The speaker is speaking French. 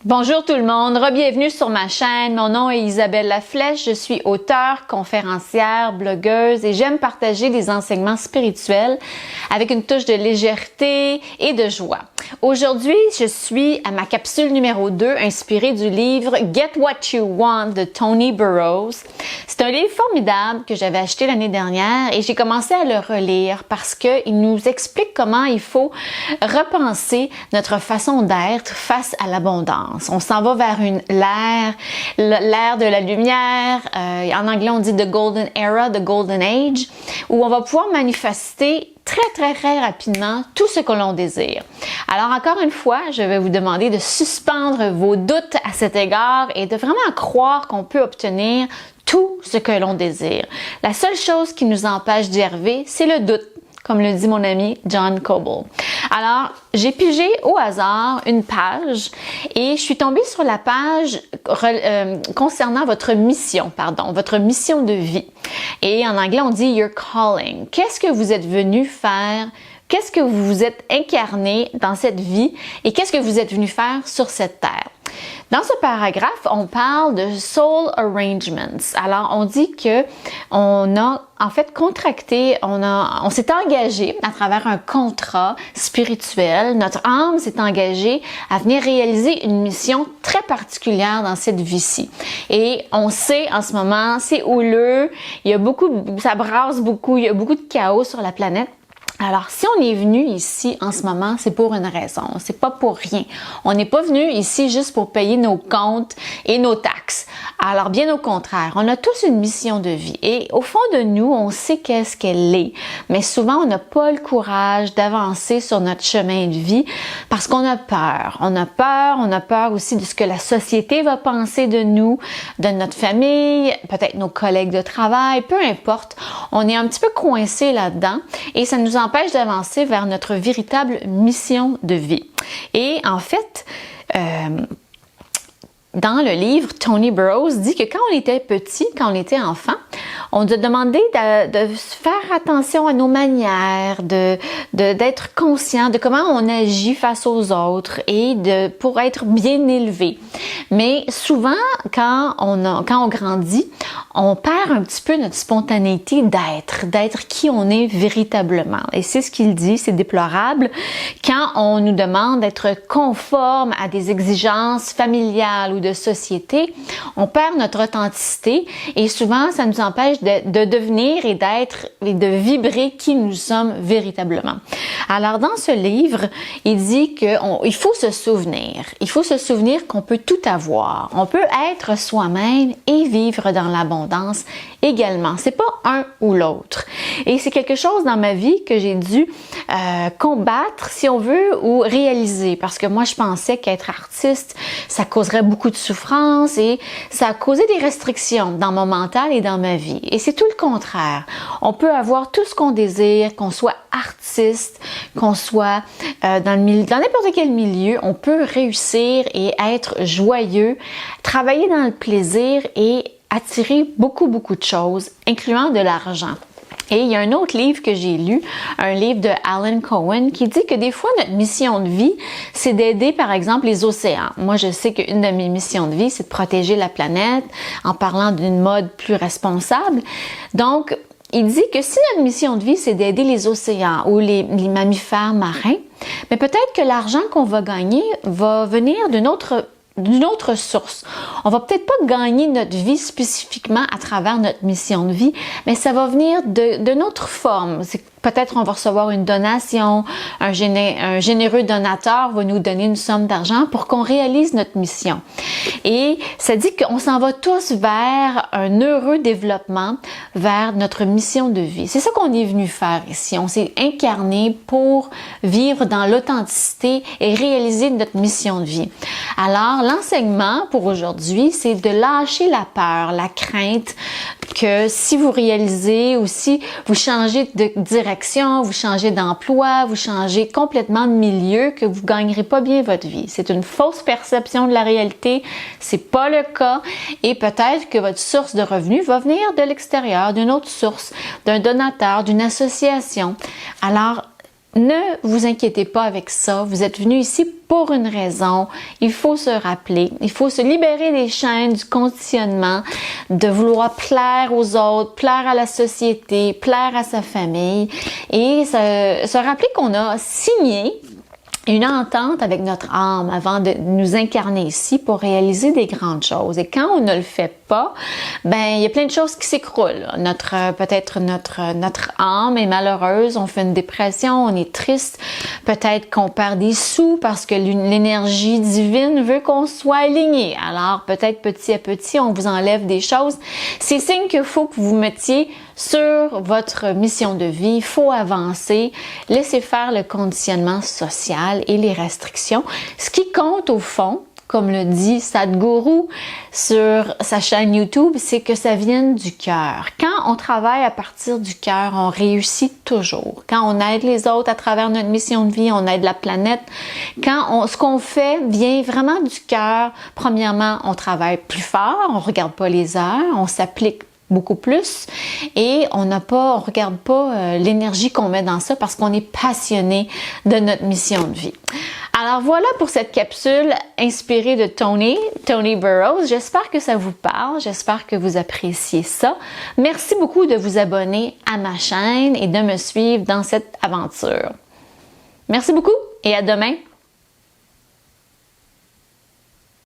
Bonjour tout le monde, bienvenue sur ma chaîne. Mon nom est Isabelle Laflèche, je suis auteure, conférencière, blogueuse et j'aime partager des enseignements spirituels avec une touche de légèreté et de joie. Aujourd'hui, je suis à ma capsule numéro 2 inspirée du livre Get What You Want de Tony Burrows. C'est un livre formidable que j'avais acheté l'année dernière et j'ai commencé à le relire parce qu'il nous explique comment il faut repenser notre façon d'être face à l'abondance. On s'en va vers l'ère de la lumière, en anglais on dit the golden era, the golden age, où on va pouvoir manifester très rapidement tout ce que l'on désire. Alors encore une fois, je vais vous demander de suspendre vos doutes à cet égard et de vraiment croire qu'on peut obtenir tout ce que l'on désire. La seule chose qui nous empêche d'y arriver, c'est le doute, comme le dit mon ami John Coble. Alors, j'ai pigé au hasard une page et je suis tombée sur la page concernant votre mission de vie. Et en anglais, on dit « your calling ». Qu'est-ce que vous êtes venu faire? Qu'est-ce que vous vous êtes incarné dans cette vie et qu'est-ce que vous êtes venu faire sur cette terre? Dans ce paragraphe, on parle de soul arrangements. Alors, on dit que on a en fait contracté, on s'est engagé à travers un contrat spirituel. Notre âme s'est engagée à venir réaliser une mission très particulière dans cette vie-ci. Et on sait en ce moment, c'est houleux, ça brasse beaucoup, il y a beaucoup de chaos sur la planète. Alors, si on est venu ici en ce moment, c'est pour une raison, c'est pas pour rien. On n'est pas venu ici juste pour payer nos comptes et nos taxes. Alors, bien au contraire, on a tous une mission de vie et au fond de nous, on sait qu'est-ce qu'elle est. Mais souvent, on n'a pas le courage d'avancer sur notre chemin de vie parce qu'on a peur. On a peur aussi de ce que la société va penser de nous, de notre famille, peut-être nos collègues de travail, peu importe. On est un petit peu coincé là-dedans et ça nous empêche d'avancer vers notre véritable mission de vie. Et en fait, dans le livre, Tony Burrows dit que quand on était petit, quand on était enfant, on nous a demandé de faire attention à nos manières, d'être conscient de comment on agit face aux autres et pour être bien élevé. Mais souvent, quand on grandit, on perd un petit peu notre spontanéité d'être qui on est véritablement. Et c'est ce qu'il dit, c'est déplorable quand on nous demande d'être conforme à des exigences familiales ou de société, on perd notre authenticité et souvent ça nous empêche de devenir et d'être et de vibrer qui nous sommes véritablement. Alors dans ce livre, il dit qu'il faut se souvenir qu'on peut tout avoir. On peut être soi-même et vivre dans l'abondance également. C'est pas un ou l'autre. Et c'est quelque chose dans ma vie que j'ai dû combattre, si on veut, ou réaliser. Parce que moi, je pensais qu'être artiste, ça causerait beaucoup de souffrance et ça a causé des restrictions dans mon mental et dans ma vie. Et c'est tout le contraire. On peut avoir tout ce qu'on désire, qu'on soit artiste, qu'on soit dans n'importe quel milieu, on peut réussir et être joyeux, travailler dans le plaisir et attirer beaucoup de choses, incluant de l'argent. Et il y a un autre livre que j'ai lu, un livre de Alan Cohen, qui dit que des fois, notre mission de vie, c'est d'aider, par exemple, les océans. Moi, je sais qu'une de mes missions de vie, c'est de protéger la planète en parlant d'une mode plus responsable. Donc, il dit que si notre mission de vie, c'est d'aider les océans ou les mammifères marins, mais peut-être que l'argent qu'on va gagner va venir d'une autre source. On va peut-être pas gagner notre vie spécifiquement à travers notre mission de vie, mais ça va venir d'une autre forme. Peut-être on va recevoir une donation, un généreux donateur va nous donner une somme d'argent pour qu'on réalise notre mission. Et ça dit qu'on s'en va tous vers un heureux développement, vers notre mission de vie. C'est ça qu'on est venu faire ici. On s'est incarné pour vivre dans l'authenticité et réaliser notre mission de vie. Alors, l'enseignement pour aujourd'hui, c'est de lâcher la peur, la crainte que si vous réalisez ou si vous changez de direction, vous changez d'emploi, vous changez complètement de milieu, que vous gagnerez pas bien votre vie. C'est une fausse perception de la réalité, c'est pas le cas et peut-être que votre source de revenus va venir de l'extérieur, d'une autre source, d'un donateur, d'une association. Alors, ne vous inquiétez pas avec ça. Vous êtes venu ici pour une raison. Il faut se rappeler. Il faut se libérer des chaînes du conditionnement, de vouloir plaire aux autres, plaire à la société, plaire à sa famille et se rappeler qu'on a signé une entente avec notre âme avant de nous incarner ici pour réaliser des grandes choses. Et quand on ne le fait pas, ben il y a plein de choses qui s'écroulent. Peut-être notre âme est malheureuse, on fait une dépression, on est triste, peut-être qu'on perd des sous parce que l'énergie divine veut qu'on soit aligné. Alors peut-être petit à petit, on vous enlève des choses. C'est signe qu'il faut que vous mettiez sur votre mission de vie. Il faut avancer, laisser faire le conditionnement social et les restrictions. Ce qui compte au fond, comme le dit Sadhguru sur sa chaîne YouTube, c'est que ça vienne du cœur. Quand on travaille à partir du cœur, on réussit toujours. Quand on aide les autres à travers notre mission de vie, on aide la planète. Ce qu'on fait vient vraiment du cœur, premièrement, on travaille plus fort, on regarde pas les heures, on s'applique beaucoup plus et on regarde pas l'énergie qu'on met dans ça parce qu'on est passionné de notre mission de vie. Alors voilà pour cette capsule inspirée de Tony Burrows. J'espère que ça vous parle, j'espère que vous appréciez ça. Merci beaucoup de vous abonner à ma chaîne et de me suivre dans cette aventure. Merci beaucoup et à demain.